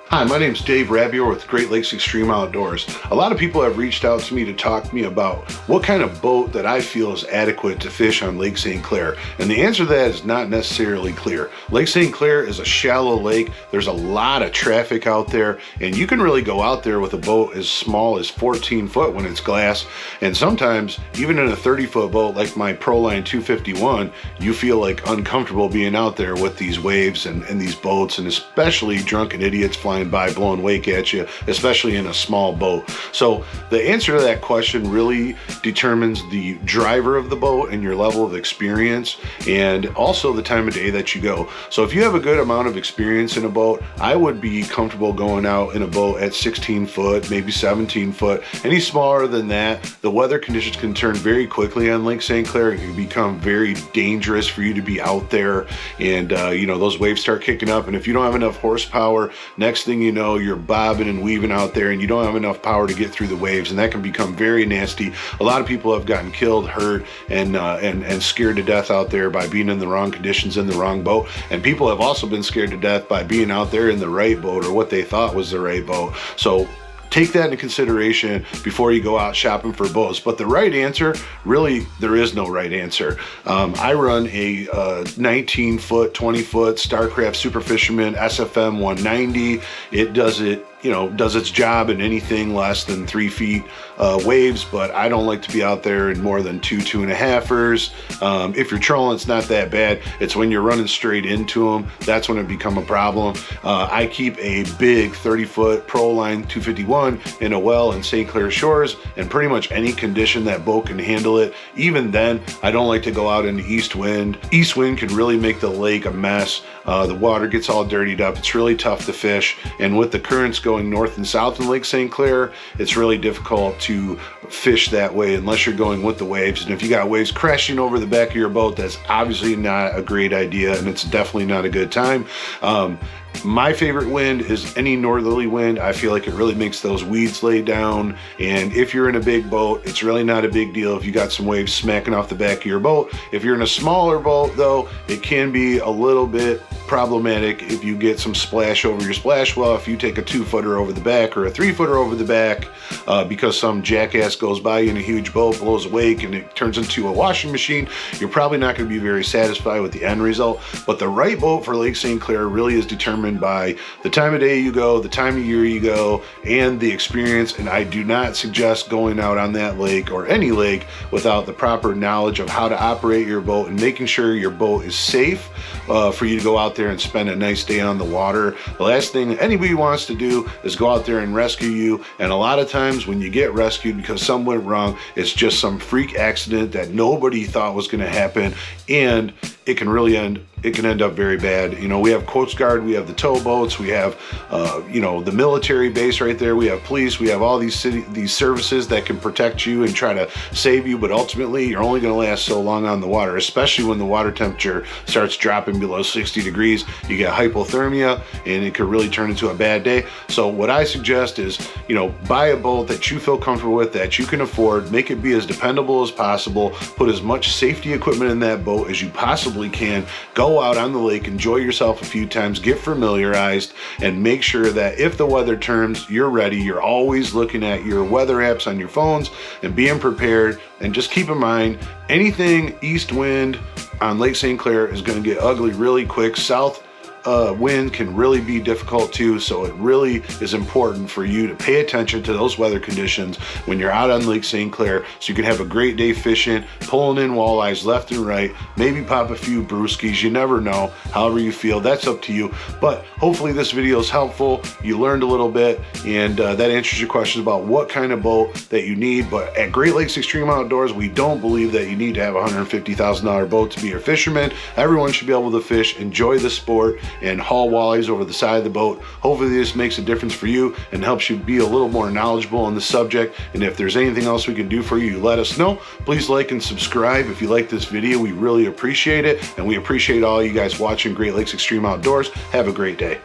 Hi, my name's Dave Rabier with Great Lakes Extreme Outdoors. A lot of people have reached out to me to talk to me about what kind of boat that I feel is adequate to fish on Lake St. Clair. And the answer to that is not necessarily clear. Lake St. Clair is a shallow lake. There's a lot of traffic out there, and you can really go out there with a boat as small as 14 foot when it's glass. And sometimes, even in a 30-foot boat like my Proline 251, you feel like uncomfortable being out there with these waves and these boats, and especially drunken idiots flying by blowing wake at you, especially in a small boat. So the answer to that question really determines the driver of the boat and your level of experience, and also the time of day that you go. So if you have a good amount of experience in a boat, I would be comfortable going out in a boat at 16 foot, maybe 17 foot. Any smaller than that, the weather conditions can turn very quickly on Lake St. Clair. It can become very dangerous for you to be out there, and those waves start kicking up, and if you don't have enough horsepower, next thing you know, you're bobbing and weaving out there and you don't have enough power to get through the waves, and that can become very nasty. A lot of people have gotten killed, hurt, and scared to death out there by being in the wrong conditions in the wrong boat. And people have also been scared to death by being out there in the right boat, or what they thought was the right boat. So take that into consideration before you go out shopping for boats. But the right answer, really, there is no right answer. I run a 19 foot, 20 foot Starcraft Super Fisherman SFM 190. It does its job in anything less than 3 feet waves, but I don't like to be out there in more than 2.5ers. If you're trolling, it's not that bad. It's when you're running straight into them, that's when it become a problem. I keep a big 30-foot Proline 251 in a well in St. Clair shores, and pretty much any condition that boat can handle it. Even then, I don't like to go out into east wind. East wind can really make the lake a mess. The water gets all dirtied up. It's really tough to fish, and with the currents going north and south in Lake St. Clair, it's really difficult to fish that way unless you're going with the waves. And if you got waves crashing over the back of your boat, that's obviously not a great idea, and it's definitely not a good time. My favorite wind is any northerly wind. I feel like it really makes those weeds lay down, and if you're in a big boat, it's really not a big deal if you got some waves smacking off the back of your boat. If you're in a smaller boat, though, it can be a little bit problematic if you get some splash over your splash well. If you take a 2-footer over the back or a 3-footer over the back because some jackass goes by in a huge boat, blows a wake, and it turns into a washing machine, you're probably not going to be very satisfied with the end result. But the right boat for Lake St. Clair really is determined by the time of day you go, the time of year you go, and the experience. And I do not suggest going out on that lake or any lake without the proper knowledge of how to operate your boat and making sure your boat is safe for you to go out there and spend a nice day on the water. The last thing anybody wants to do is go out there and rescue you, and a lot of times when you get rescued because something went wrong, it's just some freak accident that nobody thought was going to happen, and it can end up very bad. We have Coast Guard, we have the towboats, we have the military base right there, we have police, we have all these services that can protect you and try to save you, but ultimately you're only going to last so long on the water, especially when the water temperature starts dropping below 60 degrees. You get hypothermia, and it could really turn into a bad day. So what I suggest is, buy a boat that you feel comfortable with, that you can afford, make it be as dependable as possible, put as much safety equipment in that boat as you possibly can, go out on the lake, enjoy yourself a few times, get familiarized, and make sure that if the weather turns, you're ready. You're always looking at your weather apps on your phones and being prepared. And just keep in mind, anything east wind on Lake St. Clair is going to get ugly really quick. South wind can really be difficult too, so it really is important for you to pay attention to those weather conditions when you're out on Lake St. Clair, so you can have a great day fishing, pulling in walleyes left and right, maybe pop a few brewskis. You never know. However you feel, that's up to you. But hopefully this video is helpful. You learned a little bit, and that answers your questions about what kind of boat that you need. But at Great Lakes Extreme Outdoors, we don't believe that you need to have a $150,000 boat to be a fisherman. Everyone should be able to fish, enjoy the sport, and haul walleyes over the side of the boat. Hopefully this makes a difference for you and helps you be a little more knowledgeable on the subject. And if there's anything else we can do for you, let us know. Please like and subscribe if you like this video. We really appreciate it, and we appreciate all you guys watching Great Lakes Extreme Outdoors. Have a great day.